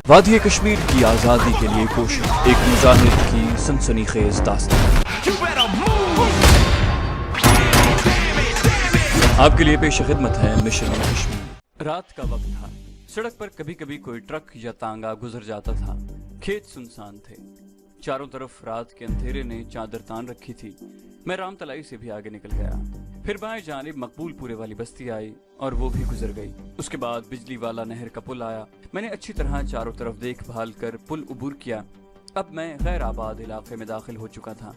وادی کشمیر کی آزادی کے لیے کوشش، ایک مظاہر کی سنسنی خیز داستان آپ کے لیے پیش خدمت ہے مشن کشمیر۔ رات کا وقت تھا، سڑک پر کبھی کبھی کوئی ٹرک یا تانگا گزر جاتا تھا۔ کھیت سنسان تھے، چاروں طرف رات کے اندھیرے نے چادر تان رکھی تھی۔ میں رام تلائی سے بھی آگے نکل گیا، پھر بائیں جانب مقبول پورے والی بستی آئی اور وہ بھی گزر گئی۔ اس کے بعد بجلی والا نہر کا پل آیا۔ میں نے اچھی طرح چاروں طرف دیکھ بھال کر پل عبور کیا۔ اب میں غیر آباد علاقے میں داخل ہو چکا تھا۔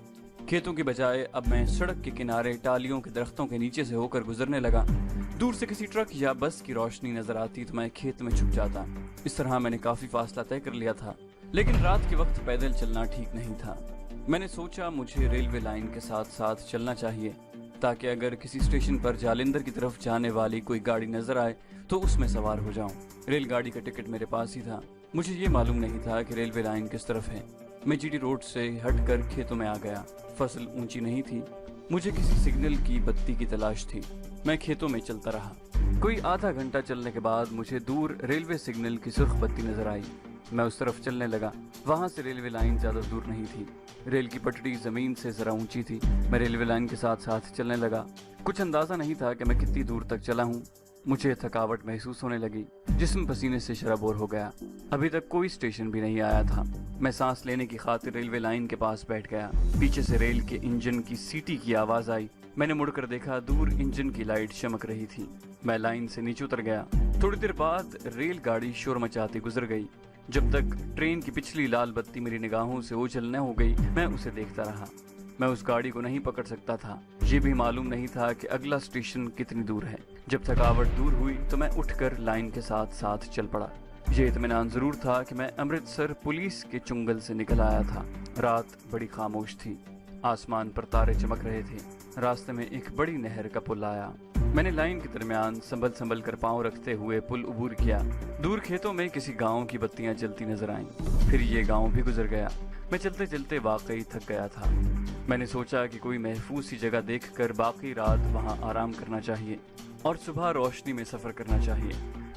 کھیتوں کی بجائے اب میں سڑک کے کنارے ٹالیوں کے درختوں کے نیچے سے ہو کر گزرنے لگا۔ دور سے کسی ٹرک یا بس کی روشنی نظر آتی تو میں کھیت میں چھپ جاتا۔ اس طرح میں نے کافی فاصلہ طے کر لیا تھا، لیکن رات کے وقت پیدل چلنا ٹھیک نہیں تھا۔ میں نے سوچا مجھے ریلوے لائن کے ساتھ ساتھ چلنا چاہیے، تاکہ اگر کسی اسٹیشن پر جالندھر کی طرف جانے والی کوئی گاڑی نظر آئے تو اس میں سوار ہو جاؤں۔ ریل گاڑی کا ٹکٹ میرے پاس ہی تھا۔ مجھے یہ معلوم نہیں تھا کہ ریلوے لائن کس طرف ہے۔ میں جی ٹی روڈ سے ہٹ کر کھیتوں میں آ گیا۔ فصل اونچی نہیں تھی، مجھے کسی سگنل کی بتی کی تلاش تھی۔ میں کھیتوں میں چلتا رہا۔ کوئی آدھا گھنٹہ چلنے کے بعد مجھے دور ریلوے سگنل کی سرخ بتی نظر آئی۔ میں اس طرف چلنے لگا۔ وہاں سے ریلوے لائن زیادہ دور نہیں تھی۔ ریل کی پٹڑی زمین سے ذرا اونچی تھی۔ میں ریلوے لائن کے ساتھ ساتھ چلنے لگا۔ کچھ اندازہ نہیں تھا کہ میں کتنی دور تک چلا ہوں۔ مجھے تھکاوٹ محسوس ہونے لگی، جسم پسینے سے شرابور ہو گیا۔ ابھی تک کوئی اسٹیشن بھی نہیں آیا تھا۔ میں سانس لینے کی خاطر ریلوے لائن کے پاس بیٹھ گیا۔ پیچھے سے ریل کے انجن کی سیٹی کی آواز آئی۔ میں نے مڑ کر دیکھا، دور انجن کی لائٹ چمک رہی تھی۔ میں لائن سے نیچے اتر گیا۔ تھوڑی دیر بعد ریل گاڑی شور مچاتی گزر گئی۔ جب تک ٹرین کی پچھلی لال بتی میری نگاہوں سے اوجھل نہ ہو گئی، میں اسے دیکھتا رہا۔ میں اس گاڑی کو نہیں پکڑ سکتا تھا۔ یہ بھی معلوم نہیں تھا کہ اگلا اسٹیشن کتنی دور ہے۔ جب تھکاوٹ دور ہوئی تو میں اٹھ کر لائن کے ساتھ ساتھ چل پڑا۔ یہ اطمینان ضرور تھا کہ میں امرتسر پولیس کے چنگل سے نکل آیا تھا۔ رات بڑی خاموش تھی، آسمان پر تارے چمک رہے تھے۔ راستے میں ایک بڑی نہر کا پل آیا۔ میں نے لائن کے درمیان سنبھل کر پاؤں رکھتے ہوئے پل عبور کیا۔ دور کھیتوں میں کسی گاؤں کی بتیاں جلتی نظر آئیں۔ پھر یہ گاؤں بھی گزر گیا۔ میں چلتے چلتے واقعی تھک گیا تھا۔ میں نے سوچا کہ کوئی محفوظ سی جگہ دیکھ کر باقی رات وہاں آرام کرنا چاہیے اور صبح روشنی میں سفر کرنا چاہیے۔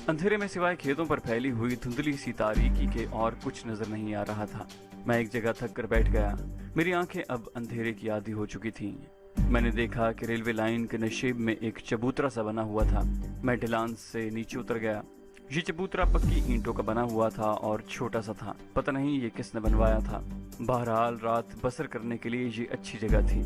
اندھیرے میں سوائے کھیتوں پر پھیلی ہوئی دھندلی سی تاریکی کے اور کچھ نظر نہیں آ رہا تھا۔ میں ایک جگہ تھک کر بیٹھ گیا۔ میری آنکھیں اب اندھیرے کی عادی ہو چکی تھیں۔ میں نے دیکھا کہ ریلوے لائن کے نشیب میں ایک چبوترا سا بنا ہوا تھا۔ میں ڈھلان سے نیچے اتر گیا۔ یہ چبوترا پکی اینٹوں کا بنا ہوا تھا اور چھوٹا سا تھا۔ پتہ نہیں یہ کس نے بنوایا تھا۔ بہرحال رات بسر کرنے کے لیے یہ اچھی جگہ تھی۔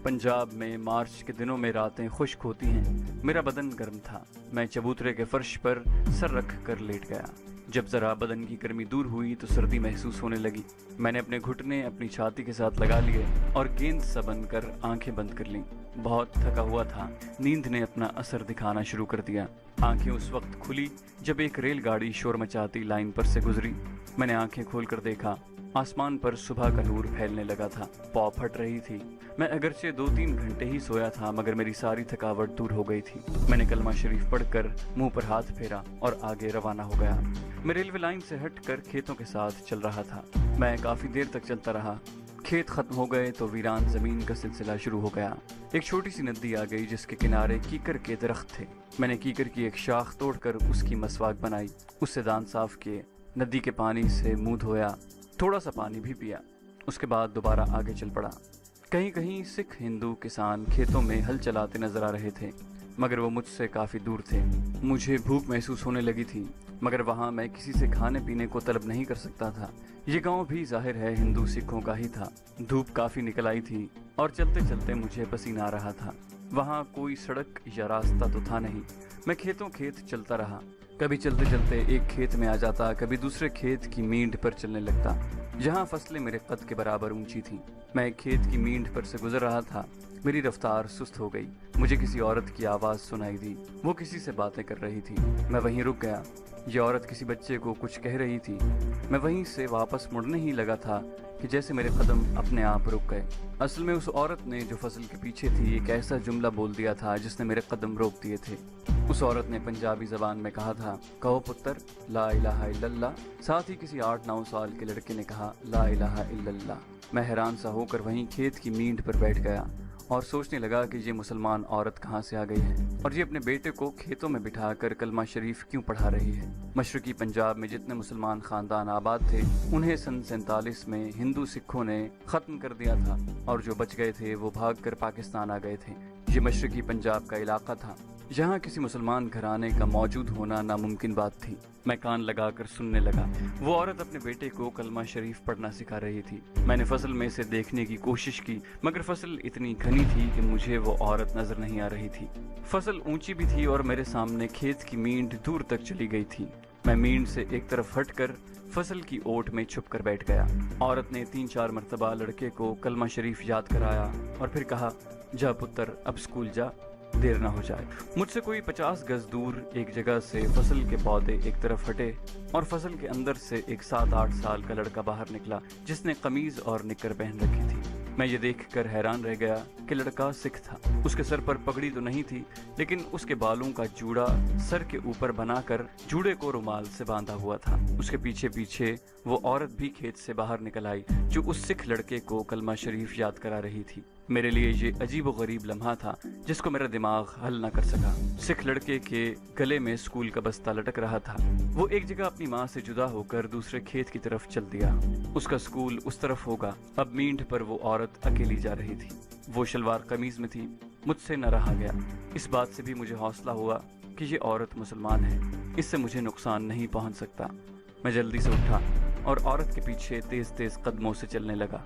پنجاب میں مارچ کے دنوں میں راتیں خشک ہوتی ہیں۔ میرا بدن گرم تھا۔ میں چبوترے کے فرش پر سر رکھ کر لیٹ گیا۔ جب ذرا بدن کی گرمی دور ہوئی تو سردی محسوس ہونے لگی۔ میں نے اپنے گھٹنے اپنی چھاتی کے ساتھ لگا لیے اور گیند سا بن کر آنکھیں بند کر لیں۔ بہت تھکا ہوا تھا۔ نیند نے اپنا اثر دکھانا شروع کر دیا۔ آنکھیں اس وقت کھلی جب ایک ریل گاڑی شور مچاتی لائن پر سے گزری۔ میں نے آنکھیں کھول کر دیکھا۔ آسمان پر صبح کا نور پھیلنے لگا تھا۔ پاؤں پھٹ رہی تھی۔ میں اگرچہ 2-3 گھنٹے ہی سویا تھا، مگر میری ساری تھکاوٹ دور ہو گئی تھی۔ میں نے کلمہ شریف پڑھ کر منہ پر ہاتھ پھیرا اور آگے روانہ ہو گیا۔ میں ریلوے لائن سے ہٹ کر کھیتوں کے ساتھ چل رہا تھا۔ میں کافی دیر تک چلتا رہا۔ کھیت ختم ہو گئے تو ویران زمین کا سلسلہ شروع ہو گیا۔ ایک چھوٹی سی ندی آ گئی جس کے کنارے کیکر کے درخت تھے۔ میں نے کیکر کی ایک شاخ توڑ کر اس کی مسواک بنائی، اس سے دانت صاف کیے، ندی کے پانی سے منہ دھویا، تھوڑا سا پانی بھی پیا۔ اس کے بعد دوبارہ آگے چل پڑا۔ کہیں کہیں سکھ ہندو کسان کھیتوں میں ہل چلاتے نظر آ رہے تھے، مگر وہ مجھ سے کافی دور تھے۔ مجھے بھوک محسوس ہونے لگی تھی، مگر وہاں میں کسی سے کھانے پینے کو طلب نہیں کر سکتا تھا۔ یہ گاؤں بھی ظاہر ہے ہندو سکھوں کا ہی تھا۔ دھوپ کافی نکل آئی تھی اور چلتے چلتے مجھے پسینہ آ رہا تھا۔ وہاں کوئی سڑک یا راستہ تو تھا نہیں۔ میں کھیتوں کھیت چلتا رہا۔ کبھی چلتے چلتے ایک کھیت میں آ جاتا، کبھی دوسرے کھیت کی مینڈ پر چلنے لگتا جہاں فصلیں میرے قد کے برابر اونچی تھیں۔ میں ایک کھیت کی مینڈ پر سے گزر رہا تھا۔ میری رفتار سست ہو گئی۔ مجھے کسی عورت کی آواز سنائی دی۔ وہ کسی سے باتیں کر رہی تھی۔ میں وہیں رک گیا۔ یہ عورت کسی بچے کو کچھ کہہ رہی تھی۔ میں وہیں سے واپس مڑنے ہی لگا تھا کہ جیسے میرے قدم اپنے آپ رک گئے۔ اصل میں اس عورت نے جو فصل کے پیچھے تھی ایک ایسا جملہ بول دیا تھا جس نے میرے قدم روک دیے تھے۔ اس عورت نے پنجابی زبان میں کہا تھا، کہو پتر لا الہ الا اللہ۔ ساتھ ہی کسی 8-9 سال کے لڑکے نے کہا لا الہ الا اللہ۔ میں حیران سا ہو کر وہیں کھیت کی مینڈ پر بیٹھ گیا और सोचने लगा कि ये मुसलमान औरत कहाँ से आ गई है और ये अपने बेटे को खेतों में बिठाकर कलमा शरीफ क्यों पढ़ा रही है। मशरकी पंजाब में जितने मुसलमान खानदान आबाद थे उन्हें सन 47 में हिंदू सिखों ने खत्म कर दिया था और जो बच गए थे वो भागकर पाकिस्तान आ गए थे। ये मशरकी पंजाब का इलाका था, जहाँ किसी मुसलमान घराने का मौजूद होना नामुमकिन बात थी। मैं कान लगाकर सुनने लगा। वो औरत अपने बेटे को कलमा शरीफ पढ़ना सिखा रही थी। मैंने फसल में से देखने की कोशिश की, मगर फसल इतनी घनी थी कि मुझे वो औरत नजर नहीं आ रही थी। फसल ऊंची भी थी और मेरे सामने खेत की मींड दूर तक चली गई थी। मैं मींड से एक तरफ हटकर फसल की ओट में छुप कर बैठ गया। औरत ने 3-4 मरतबा लड़के को कलमा शरीफ याद कराया और फिर कहा, जा पुत्र अब स्कूल जा, देर ना हो जाए। मुझसे कोई 50 गज दूर एक जगह से फसल के पौधे एक तरफ हटे और फसल के अंदर से एक 7-8 साल का लड़का बाहर निकला जिसने कमीज और निक्कर पहन रखी थी। मैं ये देखकर हैरान रह गया कि लड़का सिख था। उसके सर पर पगड़ी तो नहीं थी, लेकिन उसके बालों का जूड़ा सर के ऊपर बनाकर जूड़े को रुमाल से बांधा हुआ था। उसके पीछे पीछे वो औरत भी खेत से बाहर निकल आई जो उस सिख लड़के को कलमा शरीफ याद करा रही थी। मेरे लिए ये अजीब व गरीब लम्हा था जिसको मेरा दिमाग हल न कर सका। सिख लड़के के गले में स्कूल का बस्ता लटक रहा था। वो एक जगह अपनी माँ से जुदा होकर दूसरे खेत की तरफ चल दिया। उसका स्कूल उस तरफ होगा। अब मींढ पर वो औरत अकेली जा रही थी। वो शलवार कमीज में थी। मुझसे न रहा गया। इस बात से भी मुझे हौसला हुआ कि ये औरत मुसलमान है, इससे मुझे नुकसान नहीं पहुंच सकता। मैं जल्दी से उठा और औरत के पीछे तेज तेज कदमों से चलने लगा।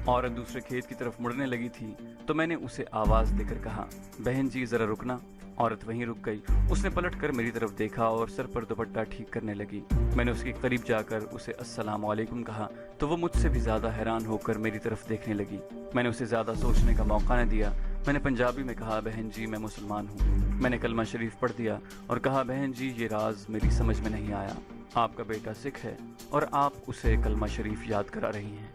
औरत दूसरे खेत की तरफ मुड़ने लगी थी तो मैंने उसे आवाज देकर कहा, बहन जी जरा रुकना। औरत वहीं रुक गई। उसने पलटकर मेरी तरफ देखा और सर पर दुपट्टा ठीक करने लगी। मैंने उसके करीब जाकर उसे अस्सलाम वालेकुम कहा तो वो मुझसे भी ज्यादा हैरान होकर मेरी तरफ देखने लगी। मैंने उसे ज्यादा सोचने का मौका न दिया। मैंने पंजाबी में कहा, बहन जी मैं मुसलमान हूँ। मैंने कलमा शरीफ पढ़ दिया और कहा, बहन जी ये राज मेरी समझ में नहीं आया। आपका बेटा सिख है और आप उसे कलमा शरीफ याद करा रही हैं।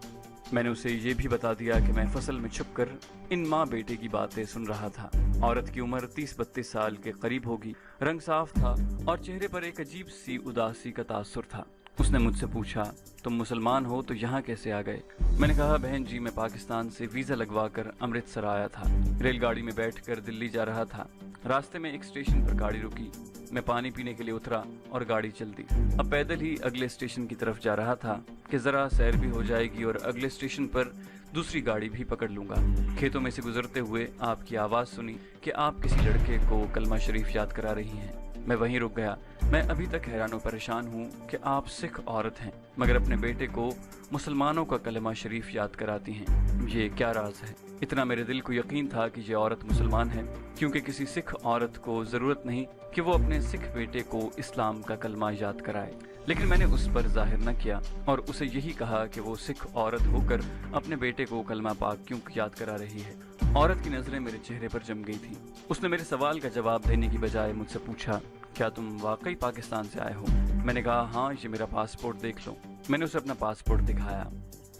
मैंने उसे ये भी बता दिया कि मैं फसल में छुपकर इन माँ बेटे की बातें सुन रहा था। औरत की उम्र 30-32 साल के करीब होगी। रंग साफ था और चेहरे पर एक अजीब सी उदासी का तासुर था। उसने मुझसे पूछा, तुम मुसलमान हो तो यहाँ कैसे आ गए? मैंने कहा, बहन जी मैं पाकिस्तान से वीज़ा लगवा कर अमृतसर आया था। रेलगाड़ी में बैठकर दिल्ली जा रहा था। रास्ते में एक स्टेशन पर गाड़ी रुकी। मैं पानी पीने के लिए उतरा और गाड़ी चल दी। अब पैदल ही अगले स्टेशन की तरफ जा रहा था कि जरा सैर भी हो जाएगी और अगले स्टेशन पर दूसरी गाड़ी भी पकड़ लूंगा। खेतों में से गुजरते हुए आपकी आवाज़ सुनी कि आप किसी लड़के को कलमा शरीफ याद करा रही हैं। मैं वहीं रुक गया। मैं अभी तक हैरान और परेशान हूँ कि आप सिख औरत हैं मगर अपने बेटे को मुसलमानों का कलमा शरीफ याद कराती हैं। ये क्या राज है? इतना मेरे दिल को यकीन था कि ये औरत मुसलमान है, क्योंकि किसी सिख औरत को ज़रूरत नहीं कि वो अपने सिख बेटे को इस्लाम का कलमा याद कराए। लेकिन मैंने उस पर जाहिर न किया और उसे यही कहा कि वो सिख औरत होकर अपने बेटे को कलमा पाक क्यों याद करा रही है। औरत की नज़रें मेरे चेहरे पर जम गई थी। उसने मेरे सवाल का जवाब देने की बजाय मुझसे पूछा, क्या तुम वाकई पाकिस्तान से आए हो? मैंने कहा, हाँ ये मेरा पासपोर्ट देख लो। मैंने उसे अपना पासपोर्ट दिखाया।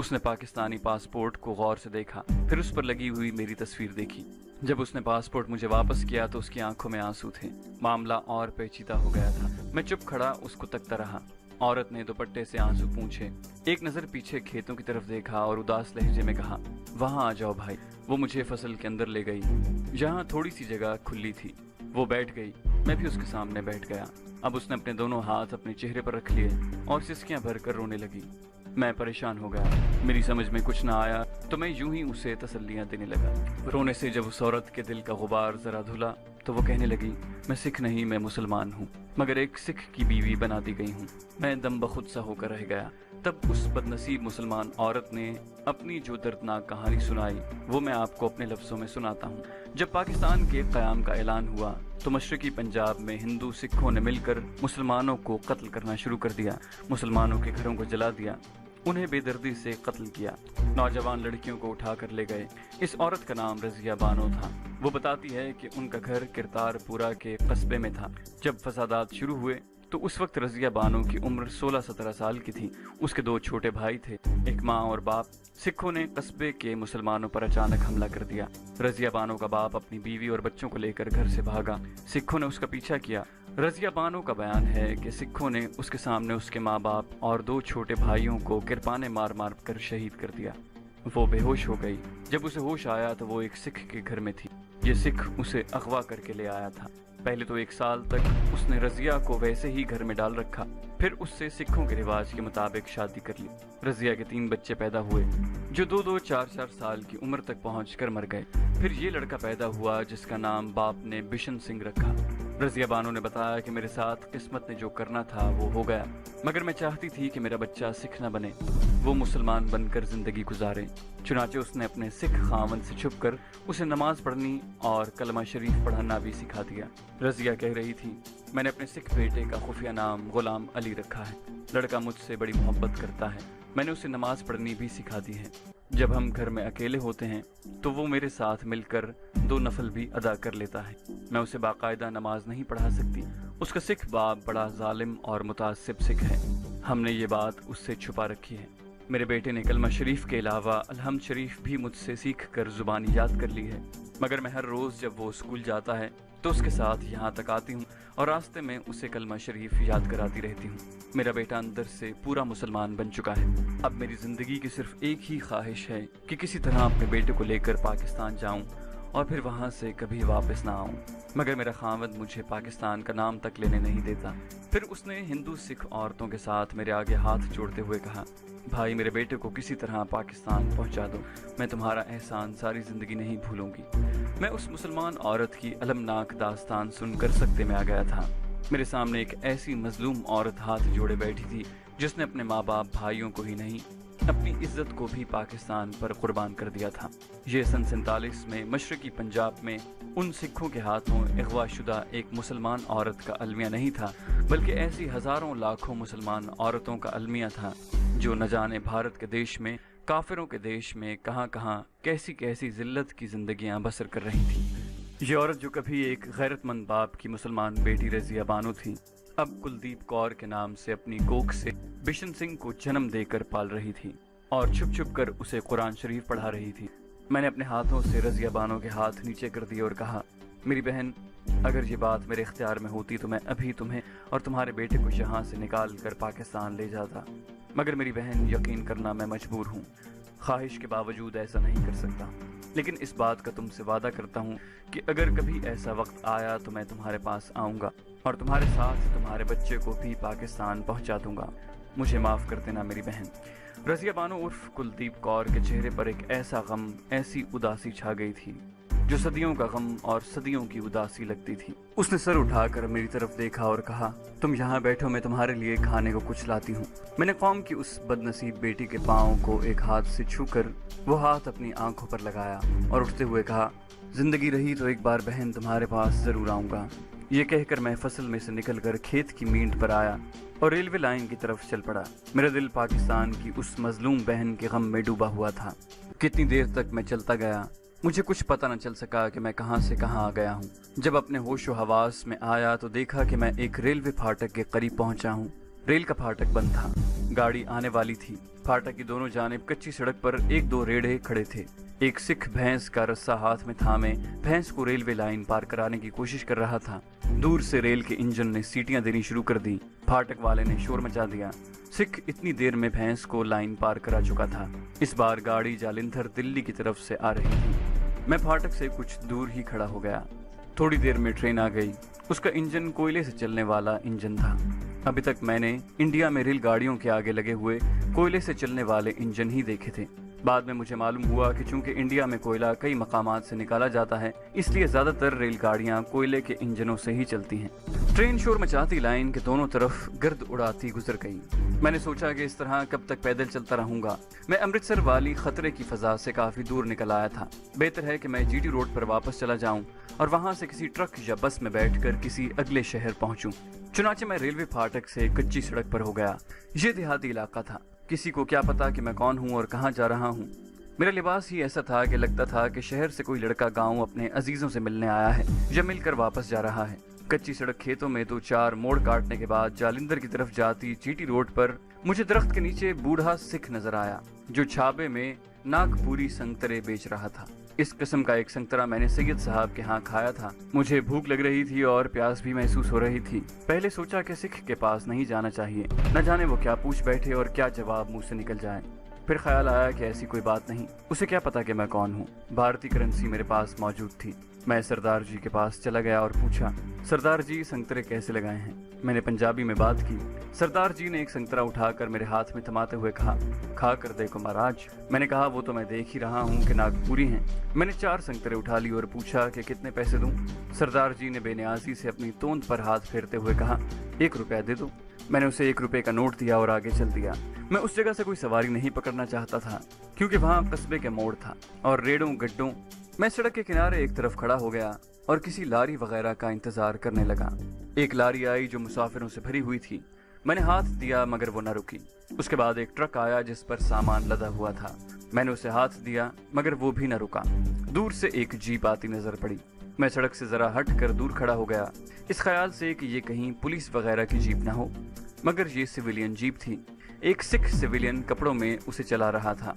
उसने पाकिस्तानी पासपोर्ट को गौर से देखा, फिर उस पर लगी हुई मेरी तस्वीर देखी। जब उसने पासपोर्ट मुझे वापस किया तो उसकी आंखों में आंसू थे। मामला और पेचीदा हो गया था। मैं चुप खड़ा उसको तकता रहा। औरत ने दुपट्टे से आंसू पूंछे, एक नज़र पीछे खेतों की तरफ देखा और उदास लहजे में कहा, वहाँ आ जाओ भाई। वो मुझे फसल के अंदर ले गई, जहाँ थोड़ी सी जगह खुली थी। वो बैठ गई, मैं भी उसके सामने बैठ गया। अब उसने अपने दोनों हाथ अपने चेहरे पर रख लिए और सिसकियां भरकर रोने लगी। मैं परेशान हो गया। मेरी समझ में कुछ ना आया तो मैं यूं ही उसे तसल्लियां देने लगा। रोने से जब उस औरत के दिल का गुबार जरा धुला तो वो कहने लगी, मैं सिख नहीं, मैं मुसलमान हूँ, मगर एक सिख की बीवी बना दी गई हूँ। मैं दम बखुद सा होकर रह गया। तब उस बदनसीब मुसलमान औरत ने अपनी जो दर्दनाक कहानी सुनाई वो मैं आपको अपने लफ्ज़ों में सुनाता हूँ। जब पाकिस्तान के क़याम का ऐलान हुआ तो मशरकी पंजाब में हिंदू सिखों ने मिलकर मुसलमानों को कत्ल करना शुरू कर दिया। मुसलमानों के घरों को जला दिया, उन्हें बेदर्दी से कत्ल किया। नौजवान लड़कियों को उठा कर ले गए। इस औरत का नाम रज़िया बानो था। वो बताती है कि उनका घर किरतारपुरा के कस्बे में था। जब फसादात शुरू हुए तो उस वक्त रज़िया बानो की उम्र 16-17 साल की थी। उसके 2 छोटे भाई थे, एक माँ और बाप। सिखों ने कस्बे के मुसलमानों पर अचानक हमला कर दिया। रज़िया बानो का बाप अपनी बीवी और बच्चों को लेकर घर से भागा। सिखों ने उसका पीछा किया। रज़िया बानो का बयान है कि सिखों ने उसके सामने उसके माँ बाप और 2 छोटे भाइयों को किरपाने मार मार कर शहीद कर दिया। वो बेहोश हो गई। जब उसे होश आया तो वो एक सिख के घर में थी। ये सिख उसे अगवा करके ले आया था। पहले तो 1 साल तक उसने रजिया को वैसे ही घर में डाल रखा, फिर उससे सिखों के रिवाज के मुताबिक शादी कर ली। रजिया के 3 बच्चे पैदा हुए जो 2-2, 4-4 साल की उम्र तक पहुंचकर मर गए। फिर ये लड़का पैदा हुआ जिसका नाम बाप ने बिशन सिंह रखा। रजिया बानो ने बताया कि मेरे साथ किस्मत ने जो करना था वो हो गया, मगर मैं चाहती थी कि मेरा बच्चा सिख न बने, वो मुसलमान बनकर जिंदगी गुजारे। चुनाचे उसने अपने सिख खामन से छुपकर उसे नमाज पढ़नी और कलमा शरीफ पढ़ना भी सिखा दिया। रजिया कह रही थी, मैंने अपने सिख बेटे का खुफिया नाम गुलाम अली रखा है। लड़का मुझसे बड़ी मोहब्बत करता है। मैंने उसे नमाज पढ़नी भी सिखा दी है। जब हम घर में अकेले होते हैं तो वो मेरे साथ मिलकर 2 नफल भी अदा कर लेता है। मैं उसे बाकायदा नमाज नहीं पढ़ा सकती। उसका सिख बाप बड़ा जालिम और मुतासिब सिख है। हमने ये बात उससे छुपा रखी है। मेरे बेटे ने कलमा शरीफ के अलावा अलहम्द शरीफ भी मुझसे सीख कर जुबानी याद कर ली है, मगर मैं हर रोज़ जब वो स्कूल जाता है तो उसके साथ यहाँ तक आती हूँ और रास्ते में उसे कलमा शरीफ याद कराती रहती हूँ। मेरा बेटा अंदर से पूरा मुसलमान बन चुका है। अब मेरी ज़िंदगी की सिर्फ एक ही ख्वाहिश है कि किसी तरह अपने बेटे को लेकर पाकिस्तान जाऊँ और फिर वहाँ से कभी वापस ना आऊँ, मगर मेरा खामद मुझे पाकिस्तान का नाम तक लेने नहीं देता। फिर उसने हिंदू सिख औरतों के साथ मेरे आगे हाथ जोड़ते हुए कहा, भाई मेरे बेटे को किसी तरह पाकिस्तान पहुंचा दो, मैं तुम्हारा एहसान सारी ज़िंदगी नहीं भूलूंगी। मैं उस मुसलमान औरत की अलमनाक दास्तान सुनकर सकते में आ गया था। मेरे सामने एक ऐसी मजलूम औरत हाथ जोड़े बैठी थी जिसने अपने माँ बाप भाइयों को ही नहीं अपनी इज्जत को भी पाकिस्तान पर कुर्बान कर दिया था। ये सन 47 में मशरकी पंजाब में उन सिखों के हाथों अगवा शुदा एक मुसलमान औरत का अलमिया नहीं था, बल्कि ऐसी हजारों लाखों मुसलमान औरतों का अलमिया था जो न जाने भारत के देश में, काफिरों के देश में कहाँ कहाँ कैसी कैसी जिल्लत की जिंदगियां बसर कर रही थी। ये औरत जो कभी एक गैरतमंद बाप की मुसलमान बेटी रजिया बानो थी, अब कुलदीप कौर के नाम से अपनी कोख से बिशन सिंह को जन्म देकर पाल रही थी और छुप छुप कर उसे कुरान शरीफ पढ़ा रही थी। मैंने अपने हाथों से रजिया बानो के हाथ नीचे कर दिए और कहा, मेरी बहन, अगर ये बात मेरे इख्तियार में होती तो मैं अभी तुम्हें और तुम्हारे बेटे को यहाँ से निकाल कर पाकिस्तान ले जाता, मगर मेरी बहन, यकीन करना मैं मजबूर हूँ। ख्वाहिश के बावजूद ऐसा नहीं कर सकता, लेकिन इस बात का तुमसे वादा करता हूँ कि अगर कभी ऐसा वक्त आया तो मैं तुम्हारे पास आऊँगा और तुम्हारे साथ तुम्हारे बच्चे को भी पाकिस्तान पहुँचा दूँगा। मुझे माफ़ कर देना मेरी बहन। रजिया बानो उर्फ कुलदीप कौर के चेहरे पर एक ऐसा गम, ऐसी उदासी छा गई थी जो सदियों का गम और सदियों की उदासी लगती थी। उसने सर उठाकर मेरी तरफ देखा और कहा, तुम यहाँ बैठो, मैं तुम्हारे लिए खाने को कुछ लाती हूँ। मैंने कौम की उस बदनसीब बेटी के पाँव को एक हाथ से छूकर वो हाथ अपनी आंखों पर लगाया और उठते हुए कहा, जिंदगी रही तो एक बार बहन तुम्हारे पास जरूर आऊँगा। ये कहकर मैं फसल में से निकलकर खेत की मींट पर आया और रेलवे लाइन की तरफ चल पड़ा। मेरा दिल पाकिस्तान की उस मजलूम बहन के गम में डूबा हुआ था। कितनी देर तक मैं चलता गया, मुझे कुछ पता न चल सका कि मैं कहां से कहां आ गया हूं। जब अपने होश व हवास में आया तो देखा कि मैं एक रेलवे फाटक के करीब पहुंचा हूं। रेल का फाटक बंद था, गाड़ी आने वाली थी। फाटक की दोनों जानिब कच्ची सड़क पर 1-2 रेढ़े खड़े थे। एक सिख भैंस का रस्सा हाथ में थामे भैंस को रेलवे लाइन पार कराने की कोशिश कर रहा था। दूर से रेल के इंजन ने सीटियां देनी शुरू कर दी। फाटक वाले ने शोर मचा दिया। सिख इतनी देर में भैंस को लाइन पार करा चुका था। इस बार गाड़ी जालिंधर दिल्ली की तरफ से आ रही थी। मैं फाटक से कुछ दूर ही खड़ा हो गया। थोड़ी देर में ट्रेन आ गई। उसका इंजन कोयले से चलने वाला इंजन था। अभी तक मैंने इंडिया में रेलगाड़ियों के आगे लगे हुए कोयले से चलने वाले इंजन ही देखे थे। बाद में मुझे मालूम हुआ कि चूंकि इंडिया में कोयला कई मकामात से निकाला जाता है, इसलिए ज्यादातर रेलगाड़ियां कोयले के इंजनों से ही चलती हैं। ट्रेन शोर मचाती लाइन के दोनों तरफ गर्द उड़ाती गुजर गई। मैंने सोचा कि इस तरह कब तक पैदल चलता रहूंगा। मैं अमृतसर वाली खतरे की फजा से काफी दूर निकल आया था। बेहतर है कि मैं जीटी रोड पर वापस चला जाऊं और वहां से किसी ट्रक या बस में बैठकर किसी अगले शहर पहुंचूं। चुनाचे मैं रेलवे फाटक से कच्ची सड़क पर हो गया। ये देहाती इलाका था। किसी को क्या पता कि मैं कौन हूँ और कहाँ जा रहा हूँ। मेरा लिबास ही ऐसा था कि लगता था कि शहर से कोई लड़का गांव अपने अजीजों से मिलने आया है या मिलकर वापस जा रहा है। कच्ची सड़क खेतों में 2-4 मोड़ काटने के बाद जालिंधर की तरफ जाती जीटी रोड पर मुझे दरख्त के नीचे बूढ़ा सिख नजर आया जो छाबे में नागपुरी संतरे बेच रहा था। इस किस्म का एक संतरा मैंने सैयद साहब के यहाँ खाया था। मुझे भूख लग रही थी और प्यास भी महसूस हो रही थी। पहले सोचा कि सिख के पास नहीं जाना चाहिए, न जाने वो क्या पूछ बैठे और क्या जवाब मुंह से निकल जाए। फिर ख्याल आया कि ऐसी कोई बात नहीं, उसे क्या पता कि मैं कौन हूँ। भारतीय करेंसी मेरे पास मौजूद थी। मैं सरदार जी के पास चला गया और पूछा, सरदार जी संतरे कैसे लगाए हैं? मैंने पंजाबी में बात की। सरदार जी ने एक संतरा उठाकर मेरे हाथ में थमाते हुए कहा, खा कर देखो महाराज। मैंने कहा, वो तो मैं देख ही रहा हूँ कि नागपुरी हैं। मैंने 4 संतरे उठा ली और पूछा कि कितने पैसे दूं? सरदार जी ने बेनियाजी से अपनी तोंद पर हाथ फेरते हुए कहा, 1 रुपया दे दो। मैंने उसे 1 रुपये का नोट दिया और आगे चल दिया। मैं उस जगह से कोई सवारी नहीं पकड़ना चाहता था, क्योंकि वहाँ कस्बे के मोड़ था और रेड़ों गड्ढों। मैं सड़क के किनारे एक तरफ खड़ा हो गया और किसी लारी वगैरह का इंतजार करने लगा। एक लारी आई जो मुसाफिरों से भरी हुई थी। मैंने हाथ दिया मगर वो न रुकी। उसके बाद एक ट्रक आया जिस पर सामान लदा हुआ था। मैंने उसे हाथ दिया मगर वो भी न रुका। दूर से एक जीप आती नजर पड़ी। मैं सड़क से जरा हट कर दूर खड़ा हो गया, इस ख्याल से कि ये कहीं पुलिस वगैरह की जीप न हो, मगर ये सिविलियन जीप थी। एक सिख सिविलियन कपड़ों में उसे चला रहा था।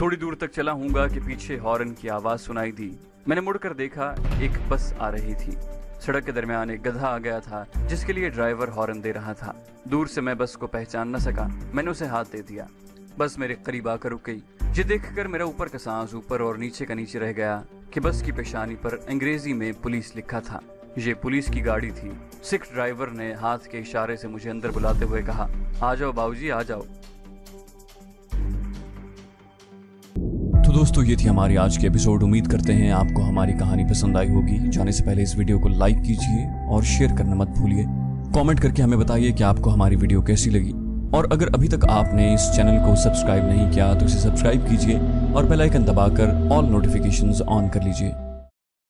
थोड़ी दूर तक चला हूँगा कि पीछे हॉर्न की आवाज सुनाई दी। मैंने मुड़कर देखा, एक बस आ रही थी। सड़क के दरमियान एक गधा आ गया था जिसके लिए ड्राइवर हॉर्न दे रहा था। दूर से मैं बस को पहचान न सका। मैंने उसे हाथ दे दिया। बस मेरे करीब आकर रुक गई। ये देखकर मेरा ऊपर का सांस ऊपर और नीचे का नीचे रह गया कि बस की पेशानी पर अंग्रेजी में पुलिस लिखा था। ये पुलिस की गाड़ी थी। सिख ड्राइवर ने हाथ के इशारे से मुझे अंदर बुलाते हुए कहा, आ जाओ बाबूजी, आ जाओ। तो दोस्तों, ये थी हमारी आज की एपिसोड। उम्मीद करते हैं आपको हमारी कहानी पसंद आई होगी। जाने से पहले इस वीडियो को लाइक कीजिए और शेयर करना मत भूलिए। कमेंट करके हमें बताइए कि आपको हमारी वीडियो कैसी लगी। और अगर अभी तक आपने इस चैनल को सब्सक्राइब नहीं किया तो इसे सब्सक्राइब कीजिए और बेल आइकन दबाकर ऑल नोटिफिकेशंस ऑन कर लीजिए।